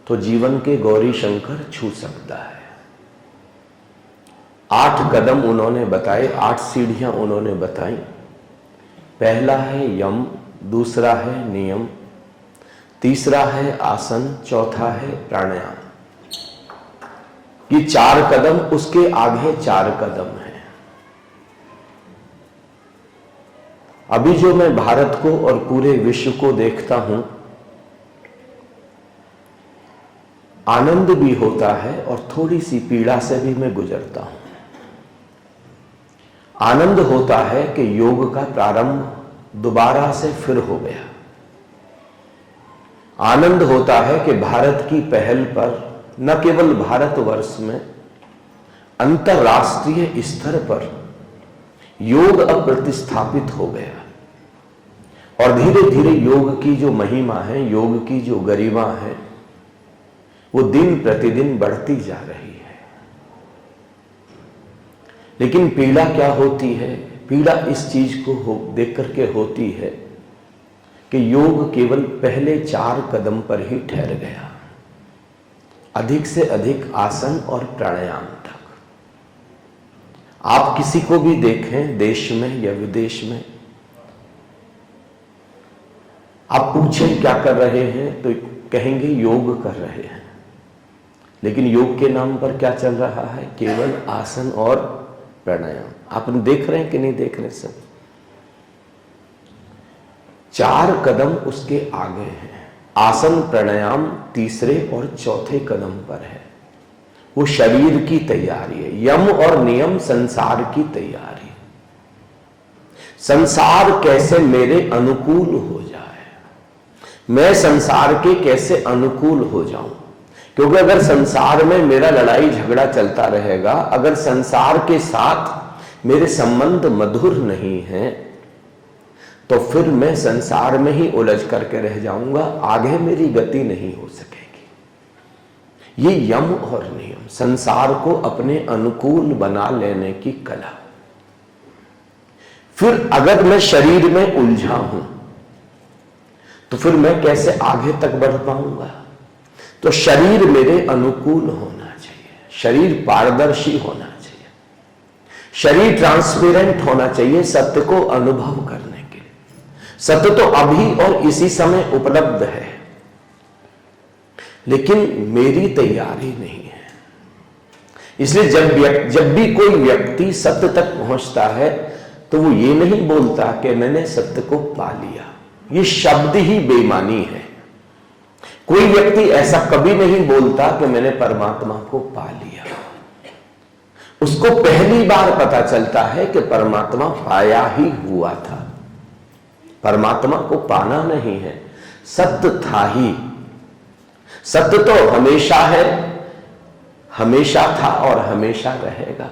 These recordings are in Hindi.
तो जीवन के गौरी शंकर छू सकता है। 8 कदम उन्होंने बताए, 8 सीढ़ियां उन्होंने बताई। पहला है यम, दूसरा है नियम, तीसरा है आसन, चौथा है प्राणायाम। ये 4 कदम, उसके आगे 4 कदम है। अभी जो मैं भारत को और पूरे विश्व को देखता हूं, आनंद भी होता है और थोड़ी सी पीड़ा से भी मैं गुजरता हूं। आनंद होता है कि योग का प्रारंभ दोबारा से फिर हो गया। आनंद होता है कि भारत की पहल पर न केवल भारतवर्ष में, अंतरराष्ट्रीय स्तर पर योग अब प्रतिस्थापित हो गया और धीरे धीरे योग की जो महिमा है, योग की जो गरिमा है, वो दिन प्रतिदिन बढ़ती जा रही है। लेकिन पीड़ा क्या होती है? पीड़ा इस चीज को देख करके होती है कि योग केवल पहले 4 कदम पर ही ठहर गया, अधिक से अधिक आसन और प्राणायाम तक। आप किसी को भी देखें, देश में या विदेश में, आप पूछें क्या कर रहे हैं तो कहेंगे योग कर रहे हैं। लेकिन योग के नाम पर क्या चल रहा है? केवल आसन और प्राणायाम। आप देख रहे हैं कि नहीं देख रहे? सब 4 कदम उसके आगे हैं। आसन प्राणायाम तीसरे और चौथे कदम पर है। वो शरीर की तैयारी है। यम और नियम संसार की तैयारी। संसार कैसे मेरे अनुकूल हो जाए, मैं संसार के कैसे अनुकूल हो जाऊं। क्योंकि अगर संसार में मेरा लड़ाई झगड़ा चलता रहेगा, अगर संसार के साथ मेरे संबंध मधुर नहीं है, तो फिर मैं संसार में ही उलझ करके रह जाऊंगा, आगे मेरी गति नहीं हो सकेगी। ये यम और नियम, संसार को अपने अनुकूल बना लेने की कला। फिर अगर मैं शरीर में उलझा हूं तो फिर मैं कैसे आगे तक बढ़ पाऊंगा? तो शरीर मेरे अनुकूल होना चाहिए, शरीर पारदर्शी होना चाहिए, शरीर ट्रांसपेरेंट होना चाहिए सत्य को अनुभव करने के लिए। सत्य तो अभी और इसी समय उपलब्ध है, लेकिन मेरी तैयारी नहीं है। इसलिए जब भी कोई व्यक्ति सत्य तक पहुंचता है तो वो ये नहीं बोलता कि मैंने सत्य को पा लिया। ये शब्द ही बेईमानी है। कोई व्यक्ति ऐसा कभी नहीं बोलता कि मैंने परमात्मा को पा लिया। उसको पहली बार पता चलता है कि परमात्मा पाया ही हुआ था। परमात्मा को पाना नहीं है, सत्य था ही। सत्य तो हमेशा है, हमेशा था और हमेशा रहेगा।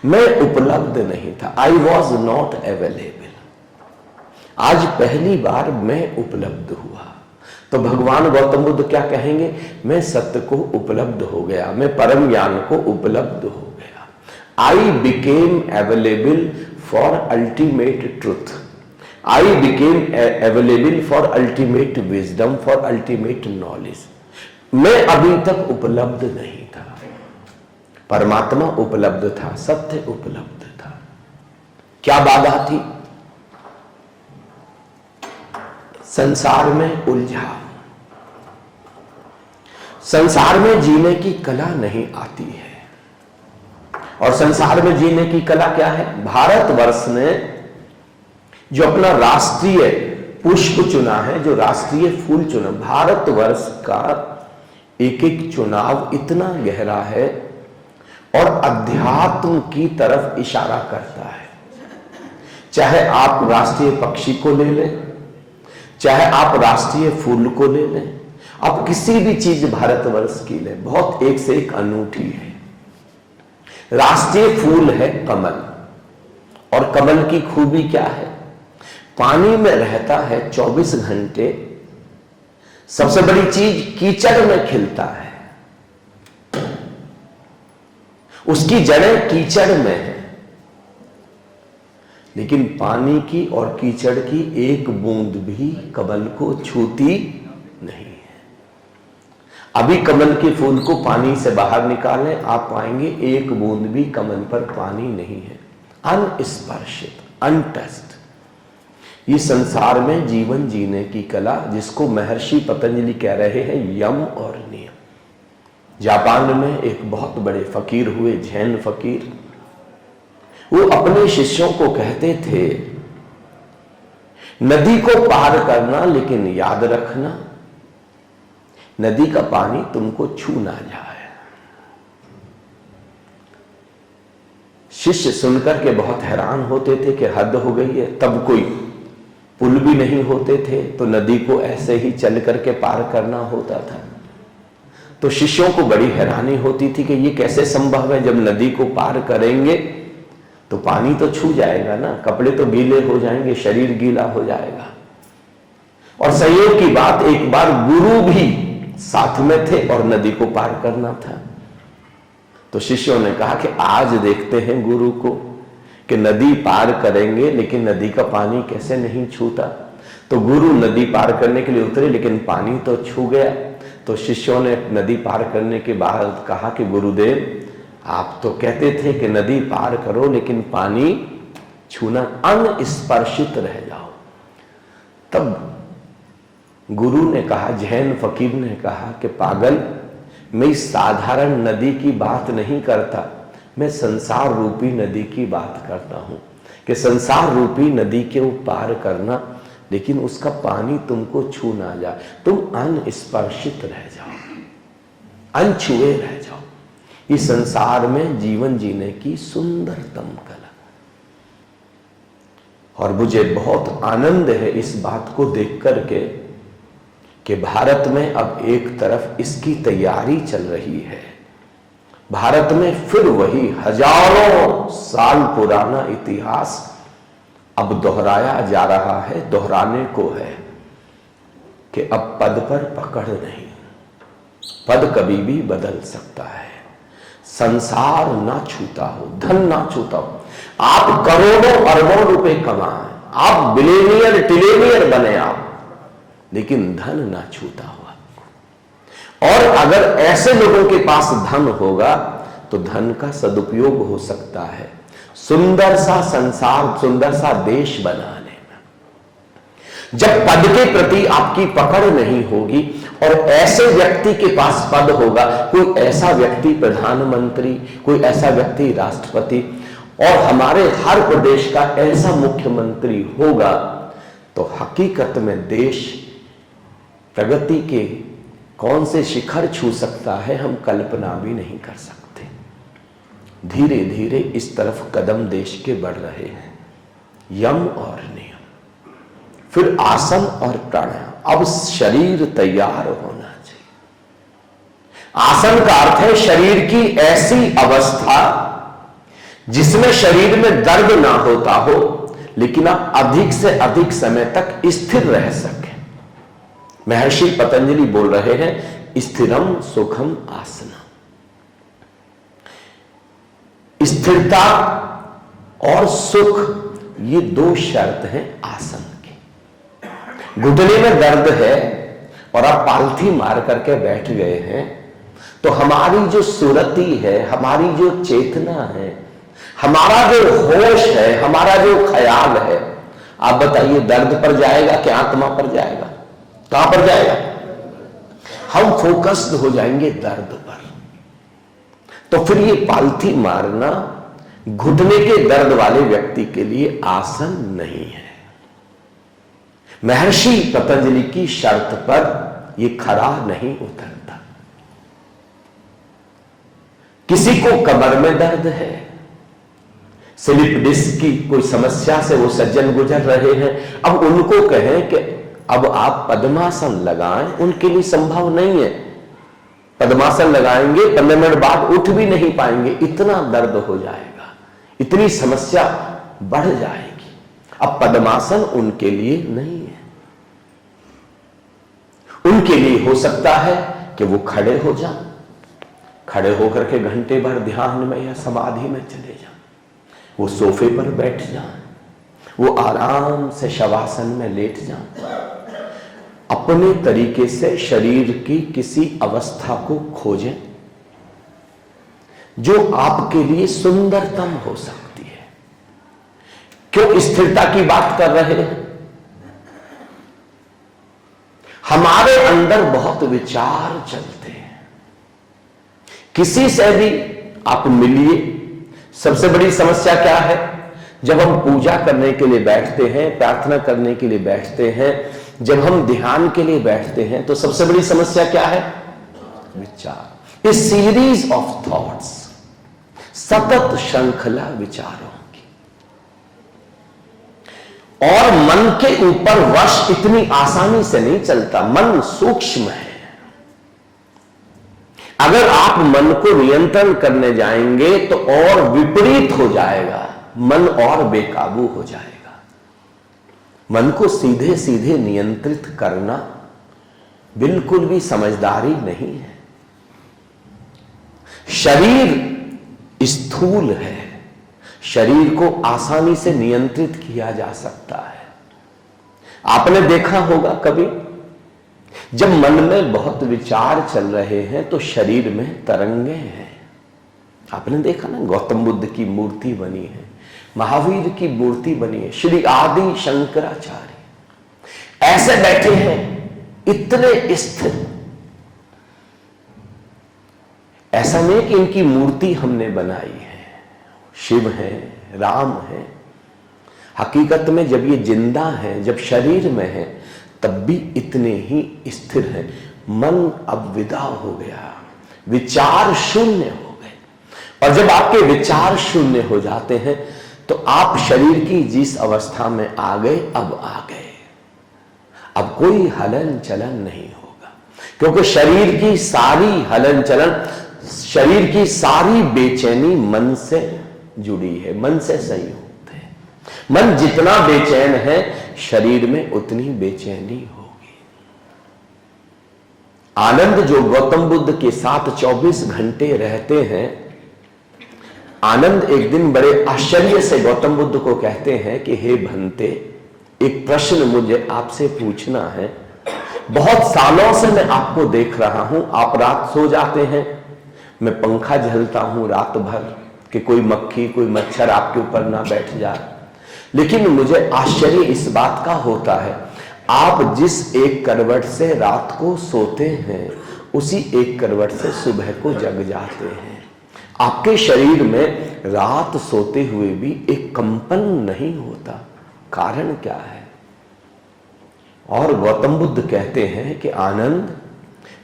मैं उपलब्ध नहीं था, आई वॉज नॉट अवेलेबल। आज पहली बार मैं उपलब्ध हुआ। तो भगवान गौतम बुद्ध क्या कहेंगे? मैं सत्य को उपलब्ध हो गया, मैं परम ज्ञान को उपलब्ध हो गया। I became available for ultimate truth, I became available for ultimate wisdom, for ultimate knowledge. मैं अभी तक उपलब्ध नहीं था, परमात्मा उपलब्ध था, सत्य उपलब्ध था। क्या बाधा थी? संसार में उलझा। संसार में जीने की कला नहीं आती है। और संसार में जीने की कला क्या है? भारतवर्ष ने जो अपना राष्ट्रीय पुष्प चुना है, जो राष्ट्रीय फूल चुना, भारतवर्ष का एक एक चुनाव इतना गहरा है और अध्यात्म की तरफ इशारा करता है। चाहे आप राष्ट्रीय पक्षी को ले लें, चाहे आप राष्ट्रीय फूल को ले लें, आप किसी भी चीज भारतवर्ष की लें, बहुत एक से एक अनूठी है। राष्ट्रीय फूल है कमल, और कमल की खूबी क्या है? पानी में रहता है 24 घंटे। सबसे बड़ी चीज, कीचड़ में खिलता है, उसकी जड़ें कीचड़ में है। लेकिन पानी की और कीचड़ की एक बूंद भी कमल को छूती नहीं है। अभी कमल के फूल को पानी से बाहर निकालें, आप पाएंगे एक बूंद भी कमल पर पानी नहीं है, अनस्पर्शित, अनटच्ड। ये संसार में जीवन जीने की कला, जिसको महर्षि पतंजलि कह रहे हैं यम और नियम। जापान में एक बहुत बड़े फकीर हुए, जैन फकीर, वो अपने शिष्यों को कहते थे, नदी को पार करना लेकिन याद रखना नदी का पानी तुमको छू ना जाए। शिष्य सुनकर के बहुत हैरान होते थे कि हद हो गई है। तब कोई पुल भी नहीं होते थे, तो नदी को ऐसे ही चल करके पार करना होता था। तो शिष्यों को बड़ी हैरानी होती थी कि ये कैसे संभव है, जब नदी को पार करेंगे तो पानी तो छू जाएगा ना, कपड़े तो गीले हो जाएंगे, शरीर गीला हो जाएगा। और संयोग की बात, एक बार गुरु भी साथ में थे और नदी को पार करना था। तो शिष्यों ने कहा कि आज देखते हैं गुरु को कि नदी पार करेंगे लेकिन नदी का पानी कैसे नहीं छूता। तो गुरु नदी पार करने के लिए उतरे, लेकिन पानी तो छू गया। तो शिष्यों ने नदी पार करने के बाद कहा कि गुरुदेव, आप तो कहते थे कि नदी पार करो लेकिन पानी छूना, अनस्पर्शित रह जाओ। तब गुरु ने कहा, जैन फकीर ने कहा कि पागल, मैं इस साधारण नदी की बात नहीं करता, मैं संसार रूपी नदी की बात करता हूं कि संसार रूपी नदी के पार करना, लेकिन उसका पानी तुमको छू ना जाए, तुम अनस्पर्शित रह जाओ, अनछुए रह जाओ। इस संसार में जीवन जीने की सुंदरतम कला। और मुझे बहुत आनंद है इस बात को देख करके कि भारत में अब एक तरफ इसकी तैयारी चल रही है। भारत में फिर वही हजारों साल पुराना इतिहास अब दोहराया जा रहा है, दोहराने को है कि अब पद पर पकड़ नहीं, पद कभी भी बदल सकता है। संसार ना छूता हो, धन ना छूता हो, आप करोड़ों अरबों रुपए कमाएं, आप बिलियनियर टिलियनियर बने आप, लेकिन धन ना छूता हो आपको। और अगर ऐसे लोगों के पास धन होगा तो धन का सदुपयोग हो सकता है सुंदर सा संसार, सुंदर सा देश बनाने में। जब पद के प्रति आपकी पकड़ नहीं होगी और ऐसे व्यक्ति के पास पद होगा, कोई ऐसा व्यक्ति प्रधानमंत्री, कोई ऐसा व्यक्ति राष्ट्रपति, और हमारे हर प्रदेश का ऐसा मुख्यमंत्री होगा, तो हकीकत में देश प्रगति के कौन से शिखर छू सकता है, हम कल्पना भी नहीं कर सकते। धीरे धीरे इस तरफ कदम देश के बढ़ रहे हैं। यम और नियम, फिर आसन और प्राणायाम। अब शरीर तैयार होना चाहिए। आसन का अर्थ है शरीर की ऐसी अवस्था जिसमें शरीर में दर्द ना होता हो, लेकिन आप अधिक से अधिक समय तक स्थिर रह सके। महर्षि पतंजलि बोल रहे हैं, स्थिरम सुखम आसना। स्थिरता और सुख, ये दो शर्त हैं आसन की। घुटने में दर्द है और आप पालथी मार करके बैठ गए हैं, तो हमारी जो सुरति है, हमारी जो चेतना है, हमारा जो होश है, हमारा जो ख्याल है, आप बताइए दर्द पर जाएगा कि आत्मा पर जाएगा? कहां पर जाएगा? हम फोकस्ड हो जाएंगे दर्द पर। तो फिर ये पालथी मारना घुटने के दर्द वाले व्यक्ति के लिए आसन नहीं है। महर्षि पतंजलि की शर्त पर ये खरा नहीं उतरता। किसी को कमर में दर्द है, स्लिप डिस्क की कोई समस्या से वो सज्जन गुजर रहे हैं, अब उनको कहें कि अब आप पद्मासन लगाएं, उनके लिए संभव नहीं है। पद्मासन लगाएंगे, 15 मिनट बाद उठ भी नहीं पाएंगे, इतना दर्द हो जाएगा, इतनी समस्या बढ़ जाएगी। अब पद्मासन उनके लिए नहीं है। उनके लिए हो सकता है कि वो खड़े हो जाएं, खड़े होकर के घंटे भर ध्यान में या समाधि में चले जाएं, वो सोफे पर बैठ जाएं, वो आराम से शवासन में लेट जाएं। अपने तरीके से शरीर की किसी अवस्था को खोजें जो आपके लिए सुंदरतम हो सकती है। क्यों स्थिरता की बात कर रहे हैं? हमारे अंदर बहुत विचार चलते हैं। किसी से भी आप मिलिए, सबसे बड़ी समस्या क्या है? जब हम पूजा करने के लिए बैठते हैं, प्रार्थना करने के लिए बैठते हैं, जब हम ध्यान के लिए बैठते हैं, तो सबसे बड़ी समस्या क्या है? विचार। इस सीरीज ऑफ थॉट्स, सतत श्रृंखला विचारों की। और मन के ऊपर वश इतनी आसानी से नहीं चलता। मन सूक्ष्म है। अगर आप मन को नियंत्रण करने जाएंगे तो और विपरीत हो जाएगा, मन और बेकाबू हो जाएगा। मन को सीधे सीधे नियंत्रित करना बिल्कुल भी समझदारी नहीं है। शरीर स्थूल है, शरीर को आसानी से नियंत्रित किया जा सकता है। आपने देखा होगा कभी जब मन में बहुत विचार चल रहे हैं तो शरीर में तरंगे हैं। आपने देखा ना, गौतम बुद्ध की मूर्ति बनी है, महावीर की मूर्ति बनी है, श्री आदि शंकराचार्य ऐसे बैठे हैं, इतने स्थिर। ऐसा नहीं कि इनकी मूर्ति हमने बनाई है। शिव है, राम है। हकीकत में जब ये जिंदा है, जब शरीर में है, तब भी इतने ही स्थिर है। मन अब विदा हो गया, विचार शून्य हो गए। और जब आपके विचार शून्य हो जाते हैं तो आप शरीर की जिस अवस्था में आ गए, अब आ गए। अब कोई हलन चलन नहीं होगा, क्योंकि शरीर की सारी हलन चलन, शरीर की सारी बेचैनी मन से जुड़ी है, मन से संयुक्त है। मन जितना बेचैन है, शरीर में उतनी बेचैनी होगी। आनंद जो गौतम बुद्ध के साथ 24 घंटे रहते हैं, आनंद एक दिन बड़े आश्चर्य से गौतम बुद्ध को कहते हैं कि हे भंते, एक प्रश्न मुझे आपसे पूछना है। बहुत सालों से मैं आपको देख रहा हूं, आप रात सो जाते हैं, मैं पंखा झलता हूं रात भर कि कोई मक्खी कोई मच्छर आपके ऊपर ना बैठ जाए। लेकिन मुझे आश्चर्य इस बात का होता है, आप जिस एक करवट से रात को सोते हैं, उसी एक करवट से सुबह को जग जाते हैं। आपके शरीर में रात सोते हुए भी एक कंपन नहीं होता। कारण क्या है? और गौतम बुद्ध कहते हैं कि आनंद,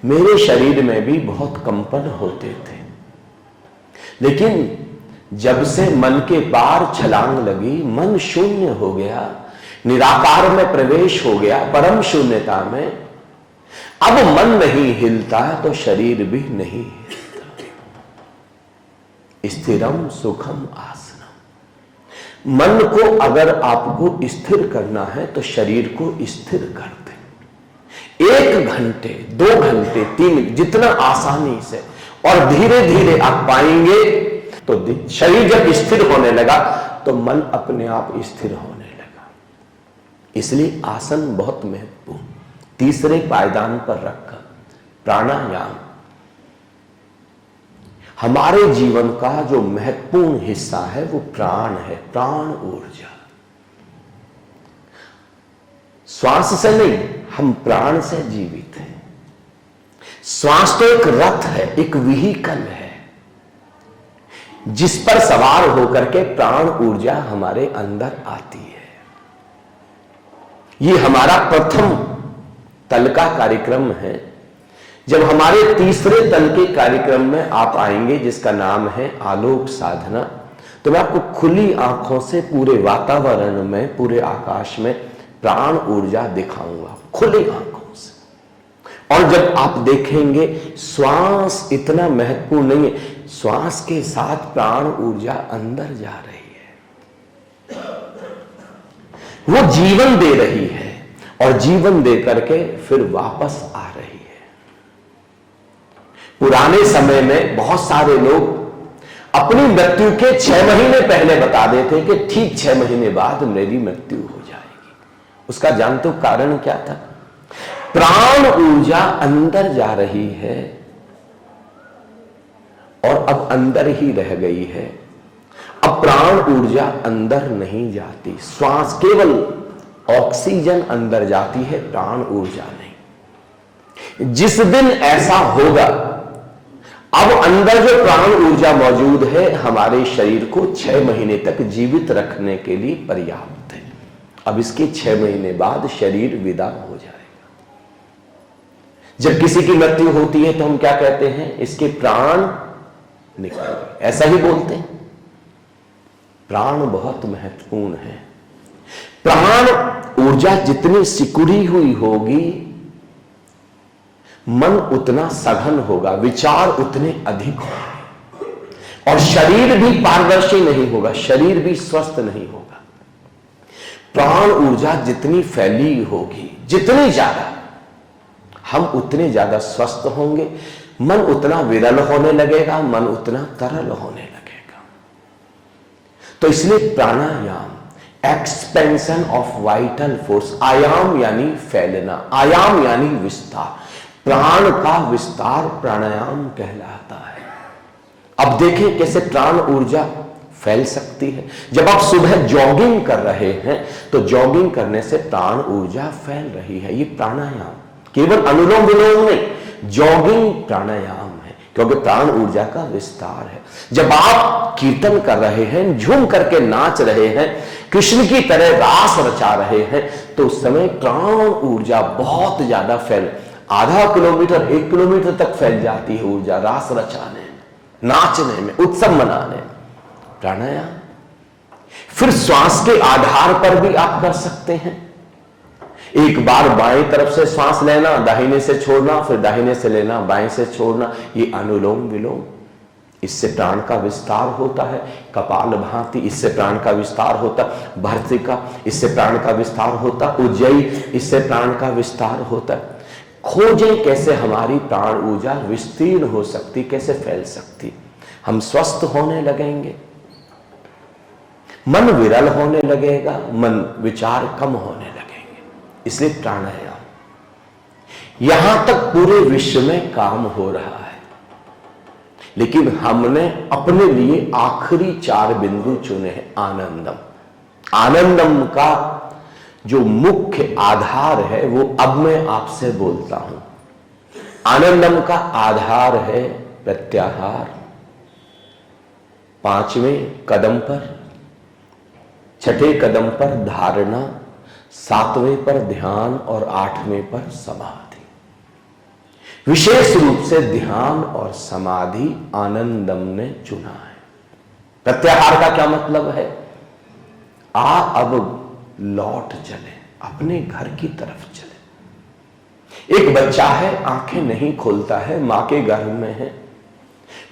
मेरे शरीर में भी बहुत कंपन होते थे, लेकिन जब से मन के पार छलांग लगी, मन शून्य हो गया, निराकार में प्रवेश हो गया, परम शून्यता में। अब मन नहीं हिलता तो शरीर भी नहीं हिलता। स्थिरम सुखम आसनम। मन को अगर आपको स्थिर करना है तो शरीर को स्थिर कर दे। 1 घंटे 2 घंटे 3, जितना आसानी से, और धीरे धीरे आप पाएंगे तो शरीर जब स्थिर होने लगा तो मन अपने आप स्थिर होने लगा। इसलिए आसन बहुत महत्वपूर्ण। तीसरे पायदान पर रखकर प्राणायाम हमारे जीवन का जो महत्वपूर्ण हिस्सा है वो प्राण है, प्राण ऊर्जा। श्वास से नहीं, हम प्राण से जीवित हैं। श्वास तो एक रथ है, एक व्हीकल है, जिस पर सवार होकर के प्राण ऊर्जा हमारे अंदर आती है। ये हमारा प्रथम तल का कार्यक्रम है। जब हमारे तीसरे तल के कार्यक्रम में आप आएंगे, जिसका नाम है आलोक साधना, तो मैं आपको खुली आंखों से पूरे वातावरण में, पूरे आकाश में प्राण ऊर्जा दिखाऊंगा, खुली आंखों से। और जब आप देखेंगे, श्वास इतना महत्वपूर्ण नहीं है, श्वास के साथ प्राण ऊर्जा अंदर जा रही है, वो जीवन दे रही है, और जीवन दे करके फिर वापस आ रही है। पुराने समय में बहुत सारे लोग अपनी मृत्यु के 6 महीने पहले बता देते कि ठीक 6 महीने बाद मेरी मृत्यु हो जाएगी। उसका जानते हो कारण क्या था? प्राण ऊर्जा अंदर जा रही है और अब अंदर ही रह गई है। अब प्राण ऊर्जा अंदर नहीं जाती, श्वास केवल ऑक्सीजन अंदर जाती है, प्राण ऊर्जा नहीं। जिस दिन ऐसा होगा, अब अंदर जो प्राण ऊर्जा मौजूद है हमारे शरीर को 6 महीने तक जीवित रखने के लिए पर्याप्त है। अब इसके 6 महीने बाद शरीर विदा हो जाएगा। जब किसी की मृत्यु होती है तो हम क्या कहते हैं? इसके प्राण निकल गए, ऐसा ही बोलते हैं। प्राण बहुत महत्वपूर्ण है। प्राण ऊर्जा जितनी सिकुड़ी हुई होगी, मन उतना सघन होगा, विचार उतने अधिक होंगे और शरीर भी पारदर्शी नहीं होगा, शरीर भी स्वस्थ नहीं होगा। प्राण ऊर्जा जितनी फैली होगी, जितनी ज्यादा, हम उतने ज्यादा स्वस्थ होंगे, मन उतना विरल होने लगेगा, मन उतना तरल होने लगेगा। तो इसलिए प्राणायाम, एक्सपेंशन ऑफ वाइटल फोर्स, आयाम यानी फैलना, आयाम यानी विस्तार, प्राण का विस्तार प्राणायाम कहलाता है। अब देखें कैसे प्राण ऊर्जा फैल सकती है। जब आप सुबह जॉगिंग कर रहे हैं तो जॉगिंग करने से प्राण ऊर्जा फैल रही है। ये प्राणायाम केवल अनुलोम विलोम नहीं, जॉगिंग प्राणायाम है, क्योंकि प्राण ऊर्जा का विस्तार है। जब आप कीर्तन कर रहे हैं, झूम करके नाच रहे हैं, कृष्ण की तरह रास रचा रहे हैं, तो उस समय प्राण ऊर्जा बहुत ज्यादा फैल, आधा किलोमीटर 1 किलोमीटर तक फैल जाती है ऊर्जा, रास रचाने में, नाचने में, उत्सव मनाने में। प्राणायाम फिर श्वास के आधार पर भी आप कर सकते हैं। एक बार बाएं तरफ से श्वास लेना, दाहिने से छोड़ना, फिर दाहिने से लेना, बाएं से छोड़ना, ये अनुलोम विलोम। इससे प्राण का विस्तार होता है। कपालभाति, इससे प्राण का विस्तार होता, भर्त्रिका, इससे प्राण का विस्तार होता, उज्जयी, इससे प्राण का विस्तार होता। खोजें कैसे हमारी प्राण ऊर्जा विस्तीर्ण हो सकती, कैसे फैल सकती। हम स्वस्थ होने लगेंगे, मन विरल होने लगेगा, मन विचार कम होने लगेंगे। इसलिए प्राणायाम, यहां तक पूरे विश्व में काम हो रहा है, लेकिन हमने अपने लिए आखिरी 4 बिंदु चुने हैं। आनंदम, आनंदम का जो मुख्य आधार है वो अब मैं आपसे बोलता हूं। आनंदम का आधार है प्रत्याहार, 5वें कदम पर, 6ठे कदम पर धारणा, 7वें पर ध्यान और 8वें पर समाधि। विशेष रूप से ध्यान और समाधि आनंदम ने चुना है। प्रत्याहार का क्या मतलब है? अब लौट चले, अपने घर की तरफ चले। एक बच्चा है, आंखें नहीं खोलता है, मां के गर्भ में है,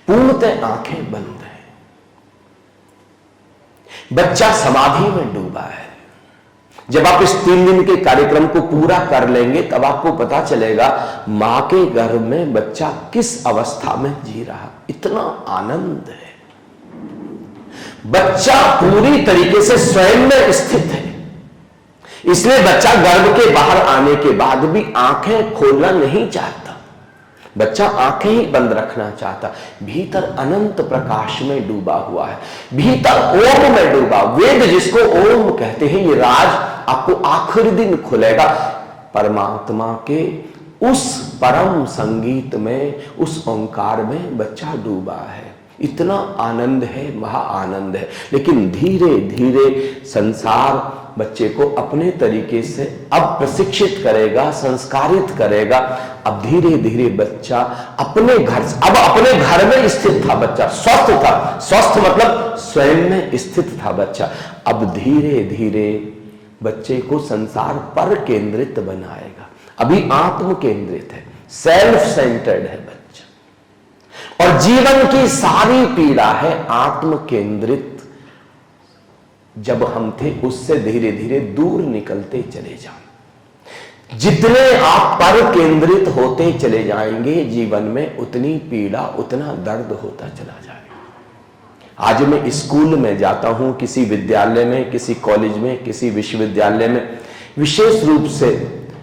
पूर्णतः आंखें बंद है, बच्चा समाधि में डूबा है। जब आप इस 3 दिन के कार्यक्रम को पूरा कर लेंगे तब आपको पता चलेगा मां के गर्भ में बच्चा किस अवस्था में जी रहा। इतना आनंद है, बच्चा पूरी तरीके से स्वयं में स्थित है। इसलिए बच्चा गर्भ के बाहर आने के बाद भी आंखें खोलना नहीं चाहता, बच्चा आंखें ही बंद रखना चाहता। भीतर अनंत प्रकाश में डूबा हुआ है, भीतर ओम में डूबा। वेद जिसको ओम कहते हैं, ये राज आपको आखिरी दिन खुलेगा। परमात्मा के उस परम संगीत में, उस ओंकार में बच्चा डूबा है। इतना आनंद है, महा आनंद है। लेकिन धीरे धीरे संसार बच्चे को अपने तरीके से अब प्रशिक्षित करेगा, संस्कारित करेगा। अब धीरे धीरे बच्चा अपने घर, अब अपने घर में स्थित था बच्चा, स्वस्थ था, स्वस्थ मतलब स्वयं में स्थित था बच्चा। अब धीरे धीरे बच्चे को संसार पर केंद्रित बनाएगा। अभी आत्म केंद्रित है, सेल्फ सेंटर्ड है बच्चा, और जीवन की सारी पीड़ा है आत्म केंद्रित। जब हम थे उससे धीरे धीरे दूर निकलते चले जाओ। जितने आप पर केंद्रित होते चले जाएंगे जीवन में, उतनी पीड़ा, उतना दर्द होता चला जाएगा। आज मैं स्कूल में जाता हूं, किसी विद्यालय में, किसी कॉलेज में, किसी विश्वविद्यालय में, विशेष रूप से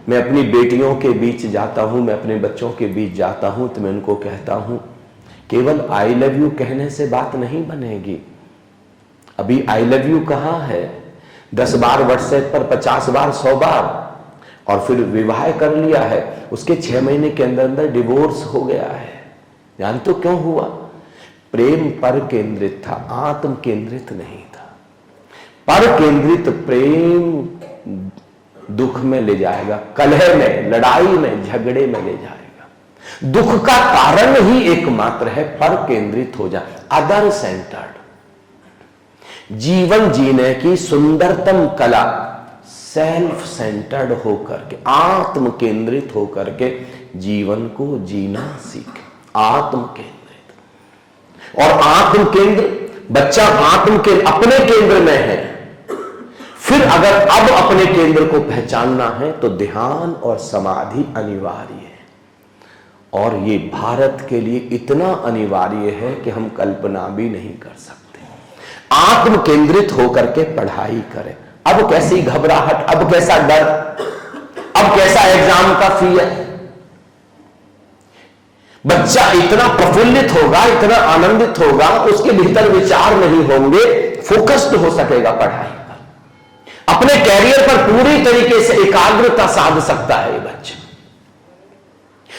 मैं अपनी बेटियों के बीच जाता हूं, मैं अपने बच्चों के बीच जाता हूं, तो मैं उनको कहता हूं केवल आई लव यू कहने से बात नहीं बनेगी। अभी आई लव यू कहां है? 10 बार व्हाट्सएप पर, 50 बार, 100 बार, और फिर विवाह कर लिया है, उसके 6 महीने के अंदर अंदर डिवोर्स हो गया है। जान तो क्यों हुआ? प्रेम पर केंद्रित था, आत्म केंद्रित नहीं था। पर केंद्रित प्रेम दुख में ले जाएगा, कलह में, लड़ाई में, झगड़े में ले जाएगा। दुख का कारण ही एकमात्र है पर केंद्रित हो जाए, अदर सेंटर्ड। जीवन जीने की सुंदरतम कला सेल्फ सेंटर्ड होकर के, आत्म केंद्रित होकर के जीवन को जीना सीखे। आत्म केंद्रित और आत्म केंद्र, बच्चा आत्म के अपने केंद्र में है। फिर अगर अब अपने केंद्र को पहचानना है तो ध्यान और समाधि अनिवार्य है, और ये भारत के लिए इतना अनिवार्य है कि हम कल्पना भी नहीं कर सकते। आत्म केंद्रित होकर के पढ़ाई करें। अब कैसी घबराहट, अब कैसा डर, अब कैसा एग्जाम का फियर। बच्चा इतना प्रफुल्लित होगा, इतना आनंदित होगा, उसके भीतर विचार नहीं होंगे, फोकस्ड हो सकेगा पढ़ाई पर, अपने कैरियर पर पूरी तरीके से एकाग्रता साध सकता है ये बच्चा।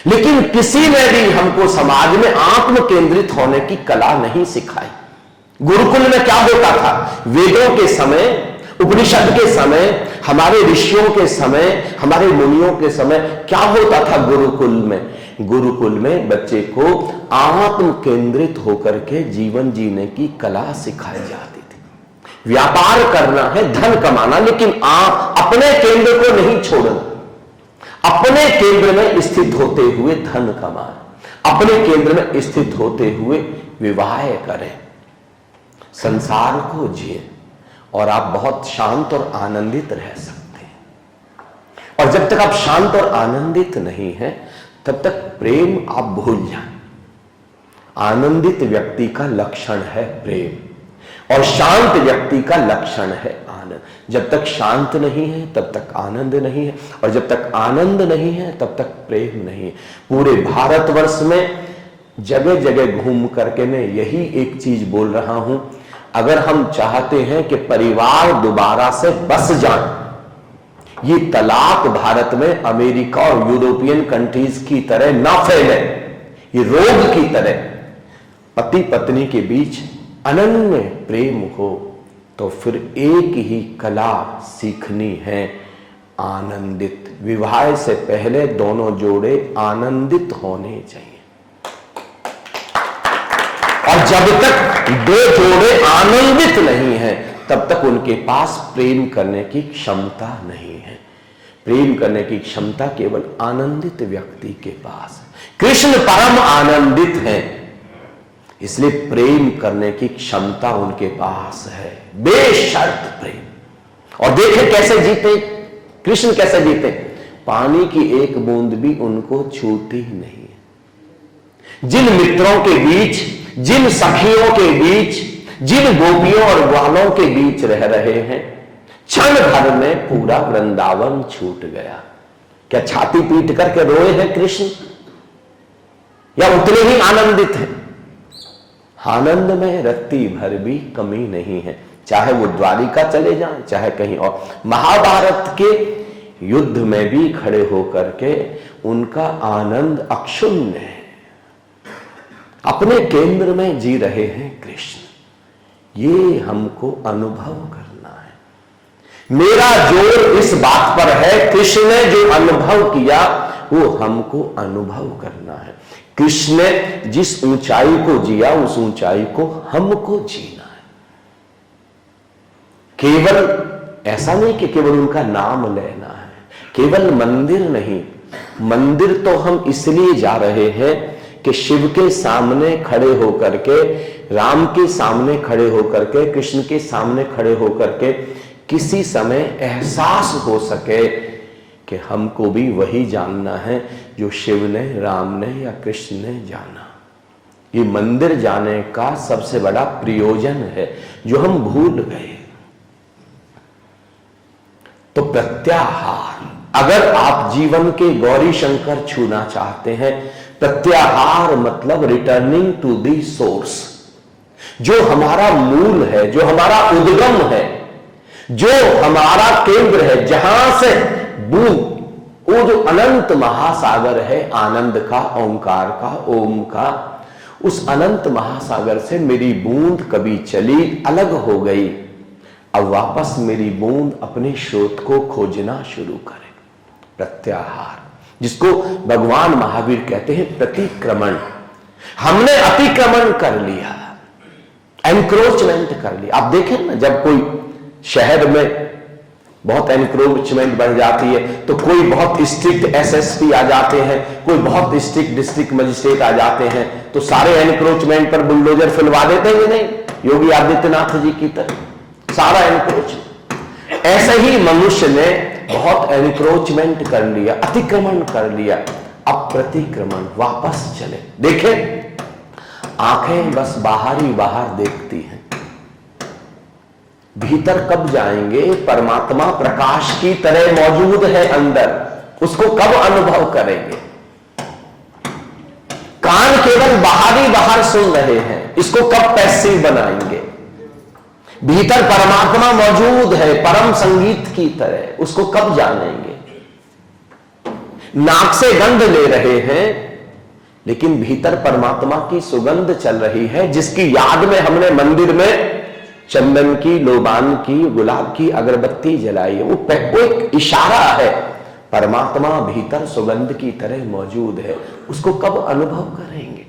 लेकिन किसी ने भी हमको समाज में आत्म केंद्रित होने की कला नहीं सिखाई। गुरुकुल में क्या होता था? वेदों के समय, उपनिषद के समय, हमारे ऋषियों के समय, हमारे मुनियों के समय क्या होता था गुरुकुल में? गुरुकुल में बच्चे को आत्म केंद्रित होकर के जीवन जीने की कला सिखाई जाती थी। व्यापार करना है, धन कमाना, लेकिन अपने केंद्र को नहीं छोड़ना। अपने केंद्र में स्थित होते हुए धन कमाएं, अपने केंद्र में स्थित होते हुए विवाह करें, संसार को जिए, और आप बहुत शांत और आनंदित रह सकते हैं। और जब तक आप शांत और आनंदित नहीं हैं, तब तक प्रेम आप भूल जाएं। आनंदित व्यक्ति का लक्षण है प्रेम, और शांत व्यक्ति का लक्षण है आनंद। जब तक शांत नहीं है तब तक आनंद नहीं है, और जब तक आनंद नहीं है तब तक प्रेम नहीं है। पूरे भारतवर्ष में जगह जगह घूम करके मैं यही एक चीज बोल रहा हूं, अगर हम चाहते हैं कि परिवार दोबारा से बस जाए, ये तलाक भारत में अमेरिका और यूरोपियन कंट्रीज की तरह ना फैले, ये रोग की तरह पति पत्नी के बीच अनन्य प्रेम हो, तो फिर एक ही कला सीखनी है, आनंदित। विवाह से पहले दोनों जोड़े आनंदित होने चाहिए, और जब तक दो जोड़े आनंदित नहीं हैं, तब तक उनके पास प्रेम करने की क्षमता नहीं है। प्रेम करने की क्षमता केवल आनंदित व्यक्ति के पास है। कृष्ण परम आनंदित हैं, इसलिए प्रेम करने की क्षमता उनके पास है, बेशर्त प्रेम। और देखें कैसे जीते कृष्ण, कैसे जीते? पानी की एक बूंद भी उनको छूती नहीं है। जिन मित्रों के बीच, जिन सखियों के बीच, जिन गोपियों और ग्वालों के बीच रह रहे हैं, क्षण भर में पूरा वृंदावन छूट गया। क्या छाती पीट करके रोए हैं कृष्ण, या उतने ही आनंदित हैं? आनंद में रत्ती भर भी कमी नहीं है, चाहे वो द्वारिका चले जाएं, चाहे कहीं और। महाभारत के युद्ध में भी खड़े होकर के उनका आनंद अक्षुण्ण है। अपने केंद्र में जी रहे हैं कृष्ण, ये हमको अनुभव करना है। मेरा जोर इस बात पर है, कृष्ण ने जो अनुभव किया वो हमको अनुभव करना है। कृष्ण ने जिस ऊंचाई को जिया, उस ऊंचाई को हमको जीना है। केवल ऐसा नहीं कि केवल उनका नाम लेना है, केवल मंदिर नहीं। मंदिर तो हम इसलिए जा रहे हैं कि शिव के सामने खड़े होकर के, राम के सामने खड़े होकर के, कृष्ण के सामने खड़े होकर के किसी समय एहसास हो सके कि हमको भी वही जानना है जो शिव ने, राम ने या कृष्ण ने जाना। ये मंदिर जाने का सबसे बड़ा प्रयोजन है जो हम भूल गए। तो प्रत्याहार, अगर आप जीवन के गौरी शंकर छूना चाहते हैं, प्रत्याहार मतलब रिटर्निंग टू दी सोर्स, जो हमारा मूल है, जो हमारा उद्गम है, जो हमारा केंद्र है, जहां से वो जो अनंत महासागर है आनंद का, ओंकार का, ओम का, उस अनंत महासागर से मेरी बूंद कभी चली, अलग हो गई, अब वापस मेरी बूंद अपने स्रोत को खोजना शुरू करे। प्रत्याहार, जिसको भगवान महावीर कहते हैं प्रतिक्रमण। हमने अतिक्रमण कर लिया, एनक्रोचमेंट कर लिया। आप देखें ना, जब कोई शहर में बहुत एनक्रोचमेंट बढ़ जाती है तो कोई बहुत स्ट्रिक्ट एसएसपी आ जाते हैं, कोई बहुत स्ट्रिक्ट डिस्ट्रिक्ट मजिस्ट्रेट आ जाते हैं, तो सारे एनक्रोचमेंट पर बुलडोजर फिलवा देते हैं नहीं, योगी आदित्यनाथ जी की तरह सारा एनक्रोच। ऐसे ही मनुष्य ने बहुत एनक्रोचमेंट कर लिया, अतिक्रमण कर लिया, अब प्रतिक्रमण, वापस चले। देखें, आंखें बस बाहर ही बाहर देखती हैं, भीतर कब जाएंगे? परमात्मा प्रकाश की तरह मौजूद है अंदर, उसको कब अनुभव करेंगे? कान केवल बाहर ही बाहर सुन रहे हैं, इसको कब पैसिव बनाएंगे? भीतर परमात्मा मौजूद है परम संगीत की तरह, उसको कब जानेंगे? नाक से गंध ले रहे हैं, लेकिन भीतर परमात्मा की सुगंध चल रही है, जिसकी याद में हमने मंदिर में चंदन की, लोबान की, गुलाब की अगरबत्ती जलाई है। वो एक इशारा है, परमात्मा भीतर सुगंध की तरह मौजूद है, उसको कब अनुभव करेंगे?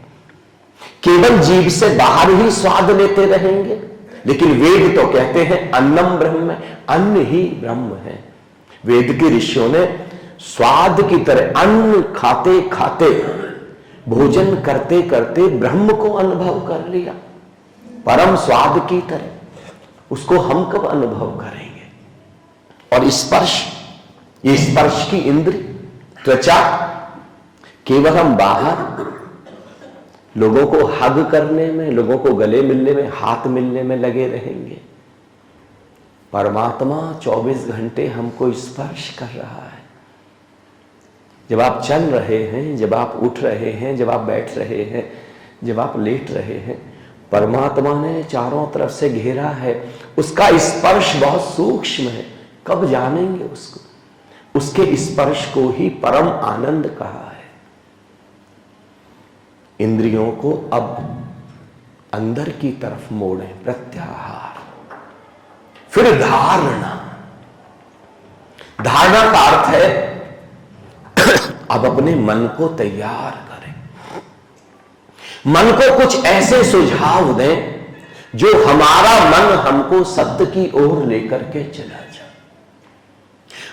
केवल जीभ से बाहर ही स्वाद लेते रहेंगे, लेकिन वेद तो कहते हैं अन्नम ब्रह्म, अन्न ही ब्रह्म है। वेद के ऋषियों ने स्वाद की तरह अन्न खाते खाते, भोजन करते करते ब्रह्म को अनुभव कर लिया, परम स्वाद की तरह। उसको हम कब अनुभव करेंगे? और स्पर्श, ये स्पर्श की इंद्री, त्वचा, केवल हम बाहर लोगों को हग करने में, लोगों को गले मिलने में, हाथ मिलने में लगे रहेंगे। परमात्मा 24 घंटे हमको स्पर्श कर रहा है। जब आप चल रहे हैं, जब आप उठ रहे हैं, जब आप बैठ रहे हैं, जब आप लेट रहे हैं, परमात्मा ने चारों तरफ से घेरा है, उसका स्पर्श बहुत सूक्ष्म है, कब जानेंगे उसको? उसके स्पर्श को ही परम आनंद कहा है। इंद्रियों को अब अंदर की तरफ मोड़ें, प्रत्याहार। फिर धारणा। धारणा का अर्थ है अब अपने मन को तैयार करें, मन को कुछ ऐसे सुझाव दें जो हमारा मन हमको सत्य की ओर लेकर के चला जाए।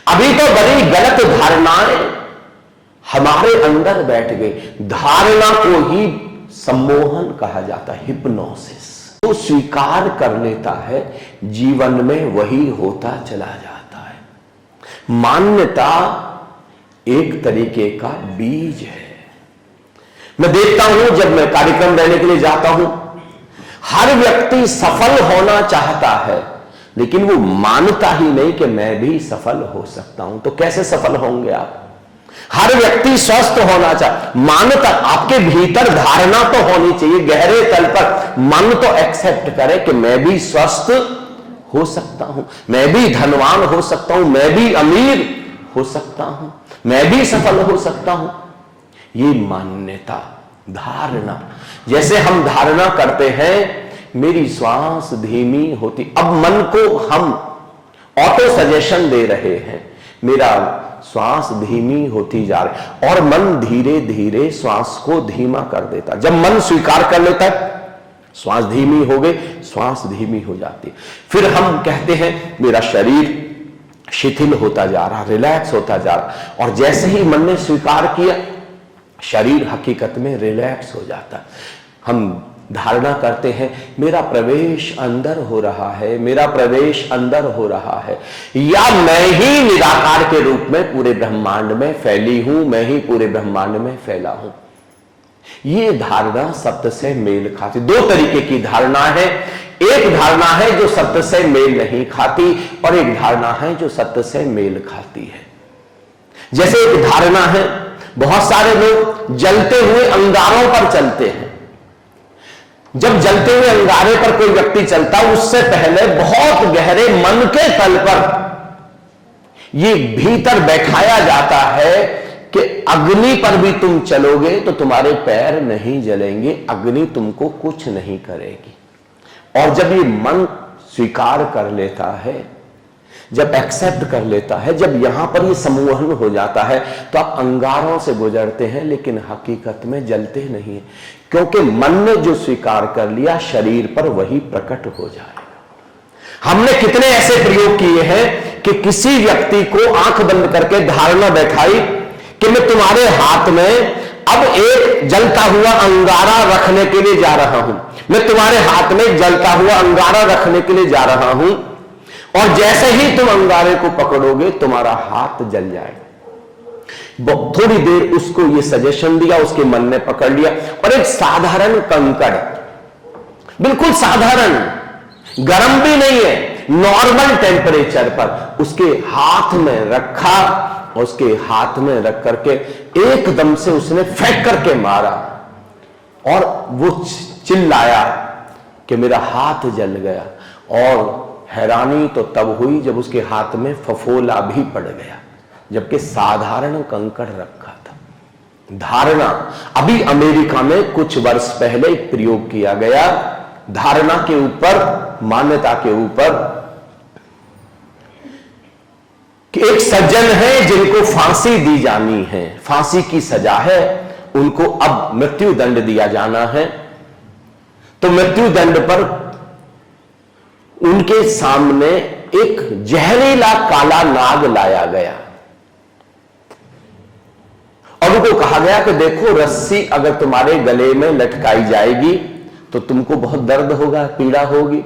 अभी तो बड़ी गलत धारणाएं हमारे अंदर बैठ गई। धारणा को ही सम्मोहन कहा जाता है, हिप्नोसिस। तो स्वीकार कर लेता है, जीवन में वही होता चला जाता है। मान्यता एक तरीके का बीज है। मैं देखता हूं, जब मैं कार्यक्रम देने के लिए जाता हूं, हर व्यक्ति सफल होना चाहता है, लेकिन वो मानता ही नहीं कि मैं भी सफल हो सकता हूं। तो कैसे सफल होंगे आप? हर व्यक्ति स्वस्थ होना चाहता, मानता, आपके भीतर धारणा तो होनी चाहिए गहरे तल पर, मन तो एक्सेप्ट करे कि मैं भी स्वस्थ हो सकता हूं, मैं भी धनवान हो सकता हूं, मैं भी अमीर हो सकता हूं, मैं भी सफल हो सकता हूं। ये मान्यता, धारणा। जैसे हम धारणा करते हैं मेरी श्वास धीमी होती, अब मन को हम ऑटो सजेशन दे रहे हैं, मेरा श्वास धीमी होती जा रही, और मन धीरे धीरे श्वास को धीमा कर देता। जब मन स्वीकार कर लेता है श्वास धीमी हो गई, श्वास धीमी हो जाती, फिर हम कहते हैं मेरा शरीर शिथिल होता जा रहा, रिलैक्स होता जा रहा, और जैसे ही मन ने स्वीकार किया शरीर हकीकत में रिलैक्स हो जाता। हम धारणा करते हैं मेरा प्रवेश अंदर हो रहा है, मेरा प्रवेश अंदर हो रहा है, या मैं ही निराकार के रूप में पूरे ब्रह्मांड में फैली हूं, मैं ही पूरे ब्रह्मांड में फैला हूं। ये धारणा सत्य से मेल खाती। दो तरीके की धारणा है, एक धारणा है जो सत्य से मेल नहीं खाती, और एक धारणा है जो सत्य से मेल खाती है। जैसे एक धारणा है, बहुत सारे लोग जलते हुए अंगारों पर चलते हैं। जब जलते हुए अंगारे पर कोई व्यक्ति चलता है, उससे पहले बहुत गहरे मन के तल पर ये भीतर बैठाया जाता है कि अग्नि पर भी तुम चलोगे तो तुम्हारे पैर नहीं जलेंगे, अग्नि तुमको कुछ नहीं करेगी। और जब ये मन स्वीकार कर लेता है, जब एक्सेप्ट कर लेता है, जब यहां पर ये सम्मोहन हो जाता है, तो आप अंगारों से गुजरते हैं लेकिन हकीकत में जलते नहीं है, क्योंकि मन ने जो स्वीकार कर लिया शरीर पर वही प्रकट हो जाएगा। हमने कितने ऐसे प्रयोग किए हैं कि किसी व्यक्ति को आंख बंद करके धारणा बैठाई कि मैं तुम्हारे हाथ में अब एक जलता हुआ अंगारा रखने के लिए जा रहा हूं, मैं तुम्हारे हाथ में जलता हुआ अंगारा रखने के लिए जा रहा हूं, और जैसे ही तुम अंगारे को पकड़ोगे तुम्हारा हाथ जल जाएगा। थोड़ी देर उसको ये सजेशन दिया, उसके मन ने पकड़ लिया, और एक साधारण कंकड़, बिल्कुल साधारण, गर्म भी नहीं है, नॉर्मल टेम्परेचर पर उसके हाथ में रखा, और उसके हाथ में रख करके एकदम से उसने फेंक करके मारा, और वो चिल्लाया कि मेरा हाथ जल गया। और हैरानी तो तब हुई जब उसके हाथ में फफोला भी पड़ गया, जबकि साधारण कंकड़ रखा था। धारणा, अभी अमेरिका में कुछ वर्ष पहले एक प्रयोग किया गया धारणा के ऊपर, मान्यता के ऊपर, कि एक सज्जन है जिनको फांसी दी जानी है, फांसी की सजा है, उनको अब मृत्यु दंड दिया जाना है। तो मृत्यु दंड पर उनके सामने एक जहरीला काला नाग लाया गया, और उनको कहा गया कि देखो, रस्सी अगर तुम्हारे गले में लटकाई जाएगी तो तुमको बहुत दर्द होगा, पीड़ा होगी,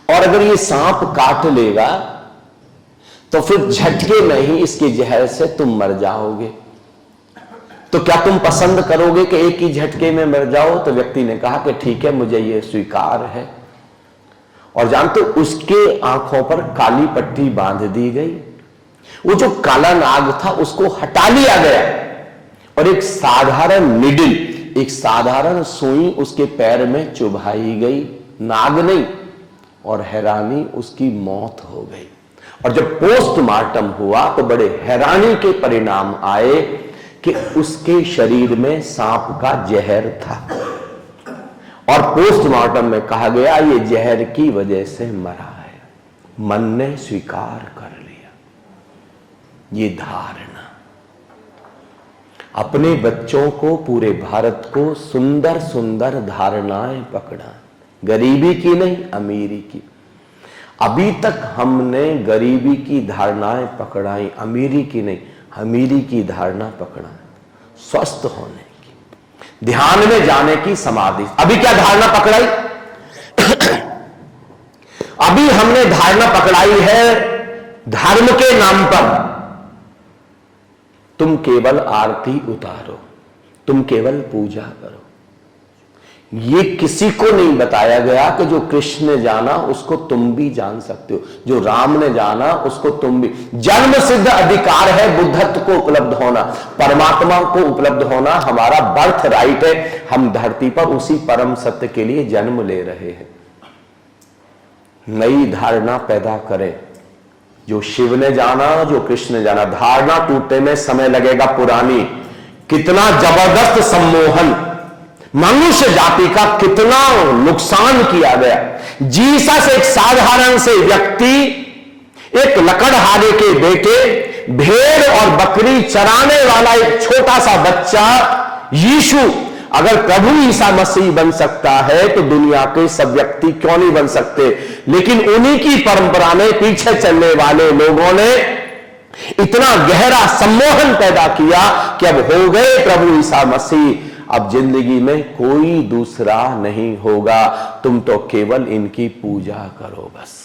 और अगर ये सांप काट लेगा तो फिर झटके में ही इसके जहर से तुम मर जाओगे। तो क्या तुम पसंद करोगे कि एक ही झटके में मर जाओ? तो व्यक्ति ने कहा कि ठीक है, मुझे ये स्वीकार है। और जानते, उसके आंखों पर काली पट्टी बांध दी गई, वो जो काला नाग था उसको हटा लिया गया, और एक साधारण निडिल, एक साधारण सुई उसके पैर में चुभाई गई, नाग नहीं, और हैरानी, उसकी मौत हो गई। और जब पोस्टमार्टम हुआ तो बड़े हैरानी के परिणाम आए कि उसके शरीर में सांप का जहर था, और पोस्टमार्टम में कहा गया ये जहर की वजह से मरा है। मन ने स्वीकार कर लिया। ये धारणा, अपने बच्चों को, पूरे भारत को सुंदर सुंदर धारणाएं पकड़ा, गरीबी की नहीं, अमीरी की। अभी तक हमने गरीबी की धारणाएं पकड़ाई, अमीरी की नहीं, अमीरी की धारणा पकड़ा, स्वस्थ होने की, ध्यान में जाने की, समाधि। अभी क्या धारणा पकड़ाई? अभी हमने धारणा पकड़ाई है धर्म के नाम पर तुम केवल आरती उतारो, तुम केवल पूजा करो। ये किसी को नहीं बताया गया कि जो कृष्ण ने जाना उसको तुम भी जान सकते हो, जो राम ने जाना उसको तुम भी। जन्म सिद्ध अधिकार है बुद्धत्व को उपलब्ध होना, परमात्मा को उपलब्ध होना हमारा बर्थ राइट है। हम धरती पर उसी परम सत्य के लिए जन्म ले रहे हैं। नई धारणा पैदा करें, जो शिव ने जाना, जो कृष्ण ने जाना। धारणा टूटने में समय लगेगा, पुरानी। कितना जबरदस्त सम्मोहन, मनुष्य जाति का कितना नुकसान किया गया। जीसस एक साधारण से व्यक्ति, एक लकड़हारे के बेटे, भेड़ और बकरी चराने वाला एक छोटा सा बच्चा यीशु, अगर प्रभु ईसा मसीह बन सकता है तो दुनिया के सब व्यक्ति क्यों नहीं बन सकते। लेकिन उन्हीं की परंपरा में पीछे चलने वाले लोगों ने इतना गहरा सम्मोहन पैदा किया कि अब हो गए प्रभु ईसा मसीह, अब जिंदगी में कोई दूसरा नहीं होगा, तुम तो केवल इनकी पूजा करो बस।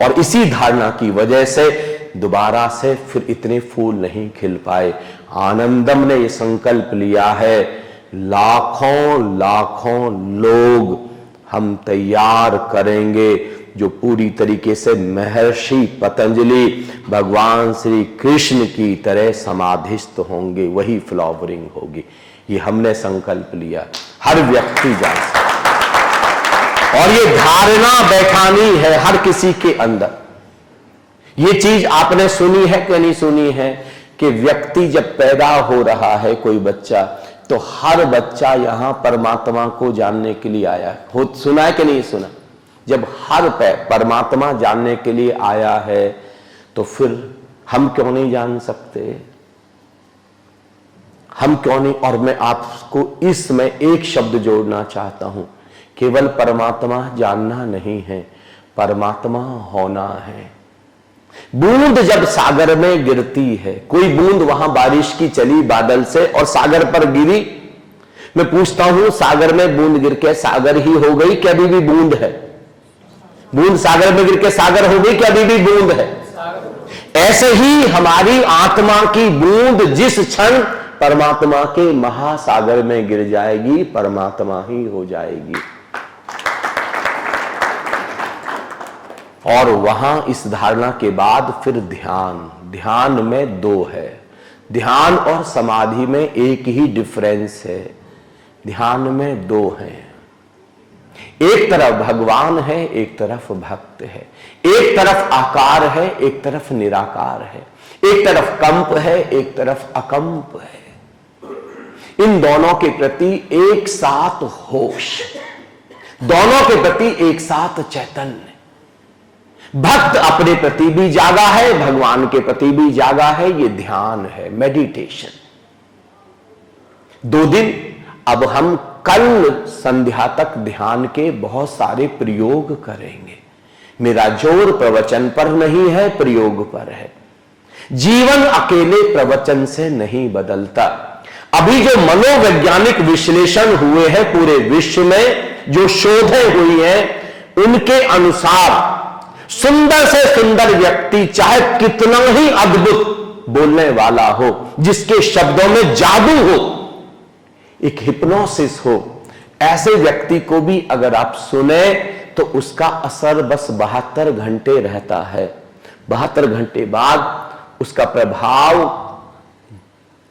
और इसी धारणा की वजह से दोबारा से फिर इतने फूल नहीं खिल पाए। आनंदम ने यह संकल्प लिया है, लाखों लाखों लोग हम तैयार करेंगे जो पूरी तरीके से महर्षि पतंजलि भगवान श्री कृष्ण की तरह समाधिस्थ होंगे, वही फ्लावरिंग होगी। ये हमने संकल्प लिया, हर व्यक्ति जान सकता, और ये धारणा बैठानी है हर किसी के अंदर। ये चीज आपने सुनी है कि नहीं सुनी है कि व्यक्ति जब पैदा हो रहा है कोई बच्चा, तो हर बच्चा यहां परमात्मा को जानने के लिए आया हो, सुना है कि नहीं सुना? जब हर परमात्मा जानने के लिए आया है, तो फिर हम क्यों नहीं जान सकते? हम क्यों नहीं? और मैं आपको इसमें एक शब्द जोड़ना चाहता हूं, केवल परमात्मा जानना नहीं है, परमात्मा होना है। बूंद जब सागर में गिरती है, कोई बूंद वहां बारिश की चली बादल से और सागर पर गिरी, मैं पूछता हूं सागर में बूंद गिर के सागर ही हो गई क्या अभी भी बूंद है? बूंद सागर में गिर के सागर हो गई क्या अभी भी बूंद है? ऐसे ही हमारी आत्मा की बूंद जिस क्षण परमात्मा के महासागर में गिर जाएगी, परमात्मा ही हो जाएगी। और वहां इस धारणा के बाद फिर ध्यान में दो है। ध्यान और समाधि में एक ही डिफरेंस है, ध्यान में दो हैं। एक तरफ भगवान है, एक तरफ भक्त है, एक तरफ आकार है, एक तरफ निराकार है, एक तरफ कंप है, एक तरफ अकंप है। इन दोनों के प्रति एक साथ होश, दोनों के प्रति एक साथ चैतन्य। भक्त अपने प्रति भी जागा है, भगवान के प्रति भी जागा है। ये ध्यान है, मेडिटेशन। 2 दिन अब हम कल संध्या तक ध्यान के बहुत सारे प्रयोग करेंगे। मेरा जोर प्रवचन पर नहीं है, प्रयोग पर है। जीवन अकेले प्रवचन से नहीं बदलता। अभी जो मनोवैज्ञानिक विश्लेषण हुए हैं पूरे विश्व में, जो शोधें हुई हैं, उनके अनुसार सुंदर से सुंदर व्यक्ति, चाहे कितना ही अद्भुत बोलने वाला हो, जिसके शब्दों में जादू हो, एक हिप्नोसिस हो, ऐसे व्यक्ति को भी अगर आप सुने तो उसका असर बस 72 घंटे रहता है। 72 घंटे बाद उसका प्रभाव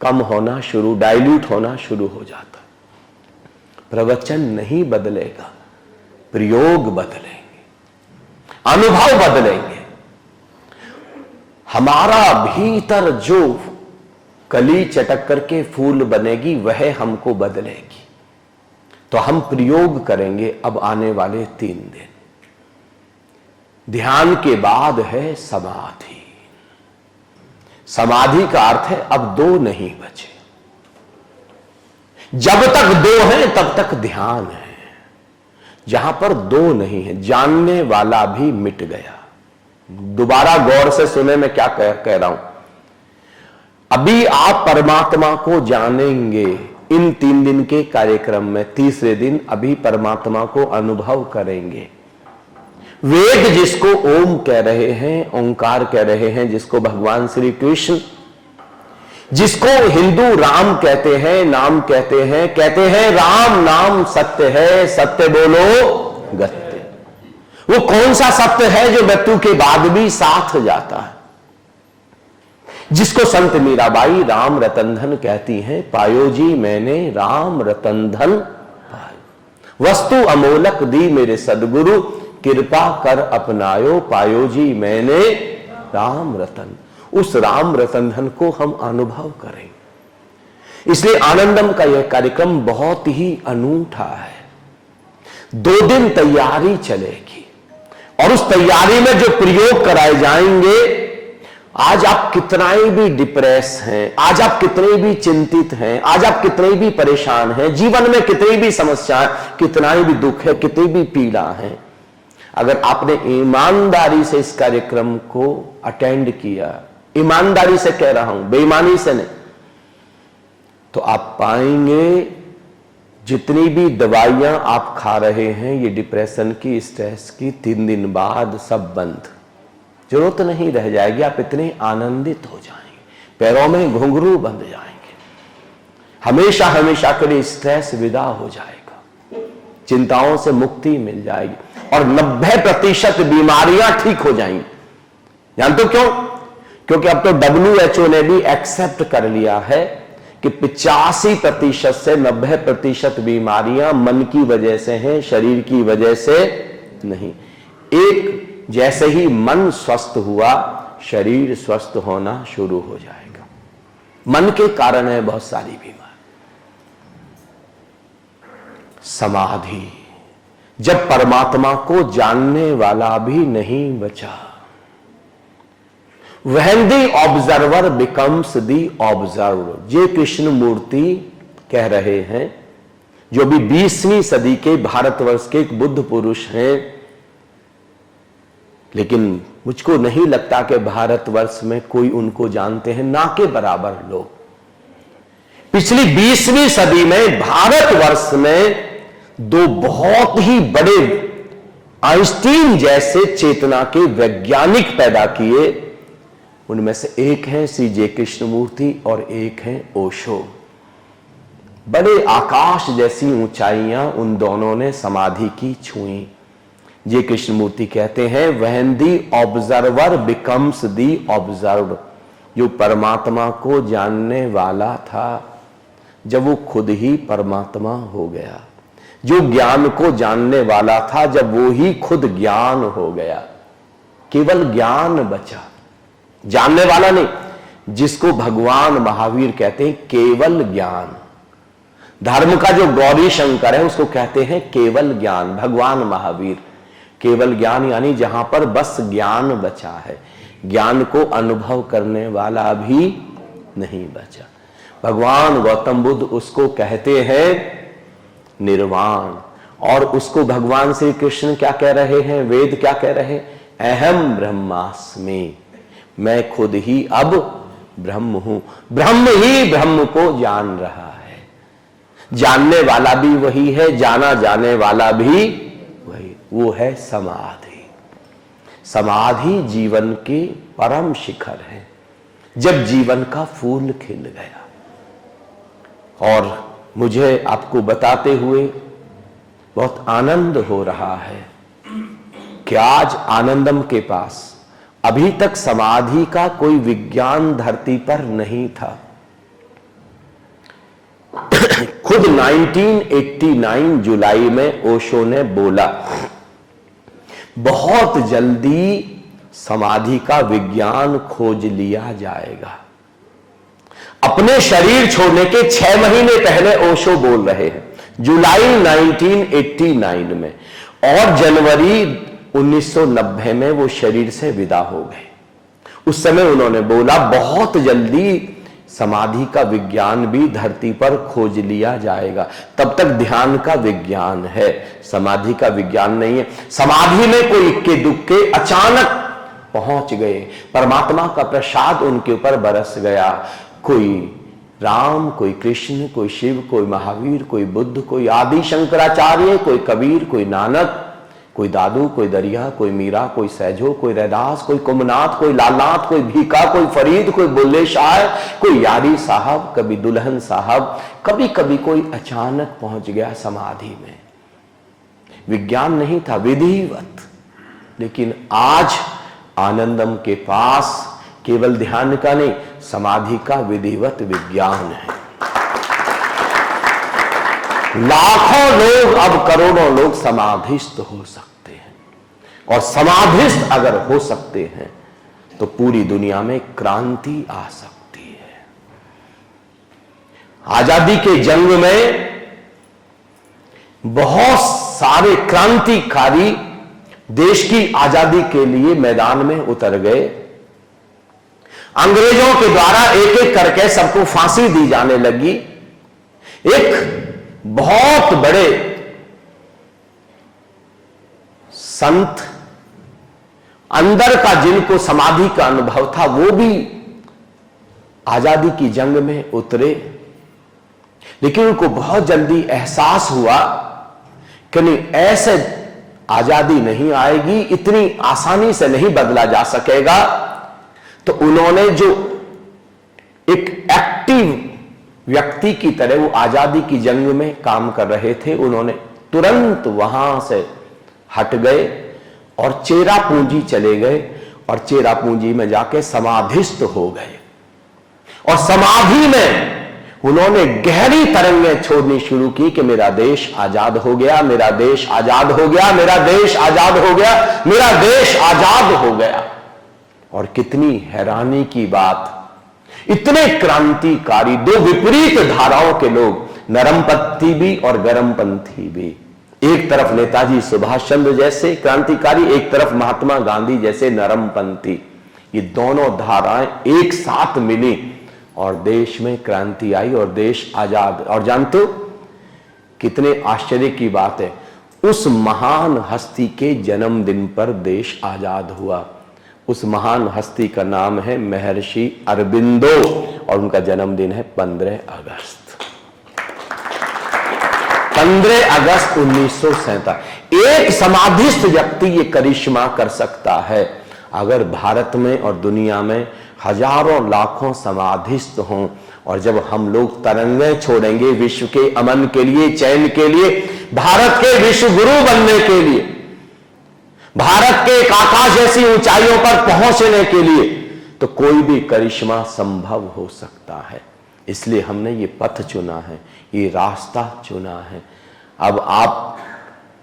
कम होना शुरू, डाइल्यूट होना शुरू हो जाता। प्रवचन नहीं बदलेगा, प्रयोग बदलेंगे, अनुभव बदलेंगे। हमारा भीतर जो कली चटक करके फूल बनेगी वह हमको बदलेगी। तो हम प्रयोग करेंगे अब आने वाले 3 दिन। ध्यान के बाद है समाधि। समाधि का अर्थ है अब 2 नहीं बचे। जब तक 2 हैं तब तक ध्यान है। जहां पर 2 नहीं है, जानने वाला भी मिट गया। दोबारा गौर से सुने मैं क्या कह रहा हूं। अभी आप परमात्मा को जानेंगे इन 3 दिन के कार्यक्रम में। तीसरे दिन अभी परमात्मा को अनुभव करेंगे। वेद जिसको ओम कह रहे हैं, ओंकार कह रहे हैं, जिसको भगवान श्री कृष्ण, जिसको हिंदू राम कहते हैं, नाम कहते हैं राम नाम सत्य है, सत्य बोलो गत्य। वो कौन सा सत्य है जो मृत्यु के बाद भी साथ जाता है? जिसको संत मीराबाई राम रतन धन कहती हैं, पायो जी मैंने राम रतन धन पायो, वस्तु अमोलक दी मेरे सदगुरु, कृपा कर अपनायो, पायो जी मैंने राम रतन। उस राम रतन धन को हम अनुभव करें। इसलिए आनंदम का यह कार्यक्रम बहुत ही अनूठा है। 2 दिन तैयारी चलेगी और उस तैयारी में जो प्रयोग कराए जाएंगे, आज आप कितना ही भी डिप्रेस हैं, आज आप कितने भी चिंतित हैं, आज आप कितने भी परेशान हैं, जीवन में कितनी भी समस्याएं, कितना ही भी दुख है, कितनी भी पीड़ा है, अगर आपने ईमानदारी से इस कार्यक्रम को अटेंड किया, ईमानदारी से कह रहा हूं, बेईमानी से नहीं, तो आप पाएंगे जितनी भी दवाइयां आप खा रहे हैं ये डिप्रेशन की, स्ट्रेस की, 3 दिन बाद सब बंद, जरूरत नहीं रह जाएगी। आप इतने आनंदित हो जाएंगे, पैरों में घुंघरू बंध जाएंगे, हमेशा हमेशा के लिए स्ट्रेस विदा हो जाएगा, चिंताओं से मुक्ति मिल जाएगी। और 90% बीमारियां ठीक हो जाएंगी। जानते हो क्यों? क्योंकि अब तो WHO ने भी एक्सेप्ट कर लिया है कि 85% से 90% बीमारियां मन की वजह से हैं, शरीर की वजह से नहीं। एक जैसे ही मन स्वस्थ हुआ, शरीर स्वस्थ होना शुरू हो जाएगा। मन के कारण है बहुत सारी बीमारी। समाधि, जब परमात्मा को जानने वाला भी नहीं बचा, when the observer becomes the observed. ये कृष्ण मूर्ति कह रहे हैं, जो भी 20वीं सदी के भारतवर्ष के एक बुद्ध पुरुष हैं। लेकिन मुझको नहीं लगता कि भारतवर्ष में कोई उनको जानते हैं, ना के बराबर लोग। पिछली 20वीं सदी में भारतवर्ष में दो बहुत ही बड़े आइंस्टीन जैसे चेतना के वैज्ञानिक पैदा किए। उनमें से एक हैं श्री जे कृष्णमूर्ति और एक हैं ओशो। बड़े आकाश जैसी ऊंचाइयां उन दोनों ने समाधि की छुई। जे कृष्णमूर्ति कहते हैं, when the observer becomes the observed. जो परमात्मा को जानने वाला था, जब वो खुद ही परमात्मा हो गया। जो ज्ञान को जानने वाला था, जब वो ही खुद ज्ञान हो गया। केवल ज्ञान बचा, जानने वाला नहीं। जिसको भगवान महावीर कहते हैं केवल ज्ञान। धर्म का जो गौरी शंकर है उसको कहते हैं केवल ज्ञान। भगवान महावीर केवल ज्ञान, यानी जहां पर बस ज्ञान बचा है, ज्ञान को अनुभव करने वाला भी नहीं बचा। भगवान गौतम बुद्ध उसको कहते हैं निर्वाण। और उसको भगवान श्री कृष्ण क्या कह रहे हैं, वेद क्या कह रहे हैं, अहम ब्रह्मास्मि, मैं खुद ही अब ब्रह्म हूं। ब्रह्म ही ब्रह्म को जान रहा है। जानने वाला भी वही है, जाना जाने वाला भी वही, वो है समाधि। समाधि जीवन के परम शिखर है, जब जीवन का फूल खिल गया। और मुझे आपको बताते हुए बहुत आनंद हो रहा है कि आज आनंदम के पास अभी तक समाधि का कोई विज्ञान धरती पर नहीं था। खुद 1989 जुलाई में ओशो ने बोला, बहुत जल्दी समाधि का विज्ञान खोज लिया जाएगा। अपने शरीर छोड़ने के 6 महीने पहले ओशो बोल रहे हैं, जुलाई 1989 में। और जनवरी 1990 में वो शरीर से विदा हो गए। उस समय उन्होंने बोला, बहुत जल्दी समाधि का विज्ञान भी धरती पर खोज लिया जाएगा। तब तक ध्यान का विज्ञान है, समाधि का विज्ञान नहीं है। समाधि में कोई इक्के दुक्के अचानक पहुंच गए, परमात्मा का प्रसाद उनके ऊपर बरस गया। कोई राम, कोई कृष्ण, कोई शिव, कोई महावीर, कोई बुद्ध, कोई आदि शंकराचार्य, कोई कबीर, कोई नानक, कोई दादू, कोई दरिया, कोई मीरा, कोई सहजो, कोई रैदास, कोई कुमनाथ, कोई लालनाथ, कोई भीका, कोई फरीद, कोई बुल्ले शाह, कोई यारी साहब, कभी दुल्हन साहब। कभी कभी कोई अचानक पहुंच गया समाधि में। विज्ञान नहीं था, विधिवत। लेकिन आज आनंदम के पास केवल ध्यान का नहीं, समाधि का विधिवत विज्ञान है। लाखों लोग, अब करोड़ों लोग समाधिस्थ हो सकते हैं। और समाधिस्थ अगर हो सकते हैं तो पूरी दुनिया में क्रांति आ सकती है। आजादी के जंग में बहुत सारे क्रांतिकारी देश की आजादी के लिए मैदान में उतर गए। अंग्रेजों के द्वारा एक एक करके सबको फांसी दी जाने लगी। एक बहुत बड़े संत अंदर का, जिनको समाधि का अनुभव था, वो भी आजादी की जंग में उतरे। लेकिन उनको बहुत जल्दी एहसास हुआ कि नहीं, ऐसे आजादी नहीं आएगी, इतनी आसानी से नहीं बदला जा सकेगा। तो उन्होंने जो एक एक्टिव व्यक्ति की तरह वो आजादी की जंग में काम कर रहे थे, उन्होंने तुरंत वहां से हट गए और चेरापूंजी चले गए और चेरापूंजी में जाके समाधिस्थ हो गए और समाधि में उन्होंने गहरी तरंगें छोड़नी शुरू की कि मेरा देश आजाद हो गया, मेरा देश आजाद हो गया, मेरा देश आजाद हो गया, मेरा देश आजाद हो गया। और कितनी हैरानी की बात, इतने क्रांतिकारी दो विपरीत धाराओं के लोग, नरमपंथी भी और गरमपंथी भी, एक तरफ नेताजी सुभाष चंद्र जैसे क्रांतिकारी, एक तरफ महात्मा गांधी जैसे नरमपंथी, ये दोनों धाराएं एक साथ मिली और देश में क्रांति आई और देश आजाद। और जानते हो कितने आश्चर्य की बात है, उस महान हस्ती के जन्मदिन पर देश आजाद हुआ। उस महान हस्ती का नाम है महर्षि अरबिंदो और उनका जन्मदिन है 15 अगस्त 1947। एक समाधिस्थ व्यक्ति ये करिश्मा कर सकता है। अगर भारत में और दुनिया में हजारों लाखों समाधिस्थ हों और जब हम लोग तरंगें छोड़ेंगे विश्व के अमन के लिए, चैन के लिए, भारत के विश्व गुरु बनने के लिए, भारत के एक आकाश जैसी ऊंचाइयों पर पहुंचने के लिए, तो कोई भी करिश्मा संभव हो सकता है। इसलिए हमने ये पथ चुना है, ये रास्ता चुना है। अब आप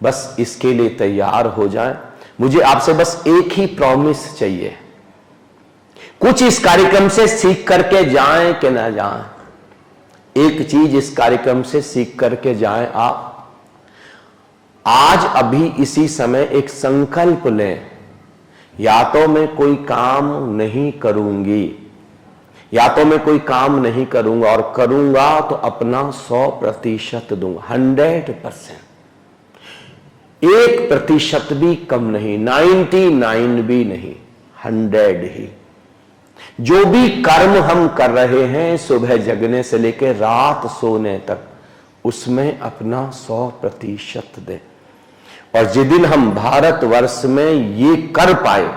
बस इसके लिए तैयार हो जाएं। मुझे आपसे बस एक ही प्रॉमिस चाहिए, कुछ इस कार्यक्रम से सीख करके जाएं कि ना जाएं। एक चीज इस कार्यक्रम से सीख करके जाएं। आप आज अभी इसी समय एक संकल्प लें, या तो मैं कोई काम नहीं करूंगी, या तो मैं कोई काम नहीं करूंगा, और करूंगा तो अपना 100% दूंगा, 100%, 1% भी कम नहीं, 99 भी नहीं, 100 ही। जो भी कर्म हम कर रहे हैं सुबह जगने से लेकर रात सोने तक, उसमें अपना 100% दें। और जिस दिन हम भारतवर्ष में ये कर पाए,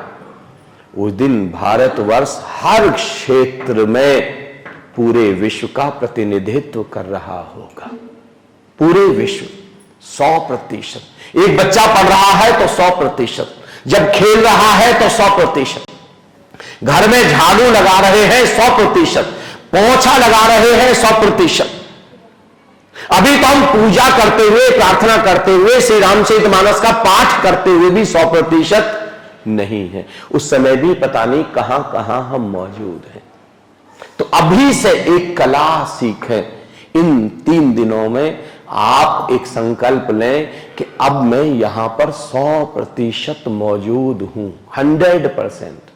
उस दिन भारतवर्ष हर क्षेत्र में पूरे विश्व का प्रतिनिधित्व कर रहा होगा। पूरे विश्व 100%। एक बच्चा पढ़ रहा है तो 100%, जब खेल रहा है तो 100%, घर में झाड़ू लगा रहे हैं 100%, पोछा लगा रहे हैं 100%। अभी तो हम पूजा करते हुए, प्रार्थना करते हुए, श्री रामचरितमानस का पाठ करते हुए भी 100% नहीं है। उस समय भी पता नहीं कहां कहां हम मौजूद हैं। तो अभी से एक कला सीखें। इन 3 दिनों में आप एक संकल्प लें कि अब मैं यहां पर 100% मौजूद हूं, 100%।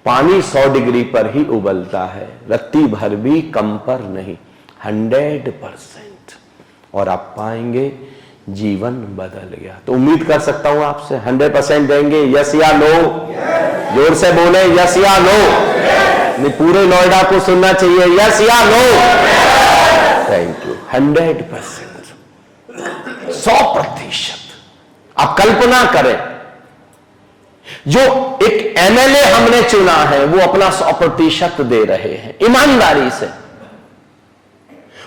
पानी 100 डिग्री पर ही उबलता है, रत्ती भर भी कम पर नहीं, 100%। और आप पाएंगे जीवन बदल गया। तो उम्मीद कर सकता हूं आपसे 100% देंगे? यस या नो? जोर से बोले यस या नो। नहीं, पूरे नोएडा को सुनना चाहिए, यस या नो। Thank you. 100%, 100%। आप कल्पना करें, जो एक एमएलए हमने चुना है वो अपना 100% दे रहे हैं ईमानदारी से।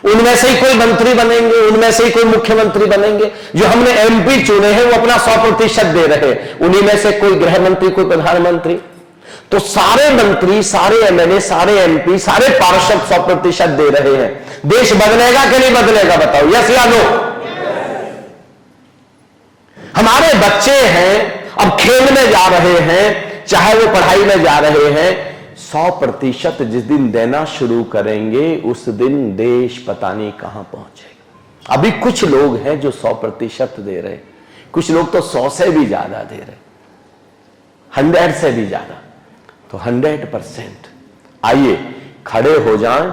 उनमें से ही कोई मंत्री बनेंगे, उनमें से ही कोई मुख्यमंत्री बनेंगे। जो हमने एमपी चुने हैं वो अपना 100% दे रहे हैं, उन्हीं में से कोई गृह मंत्री, कोई प्रधानमंत्री। तो सारे मंत्री, सारे एमएलए, सारे एमपी, सारे पार्षद 100% दे रहे हैं। देश बदलेगा कि नहीं बदलेगा? बताओ, यस या नो? हमारे बच्चे हैं, अब खेलने जा रहे हैं, चाहे वो पढ़ाई में जा रहे हैं। 100% जिस दिन देना शुरू करेंगे उस दिन देश पता नहीं कहां पहुंचेगा। अभी कुछ लोग हैं जो 100% दे रहे, कुछ लोग तो 100 से भी ज्यादा दे रहे, 100 से भी ज्यादा। तो 100%। आइए खड़े हो जाएं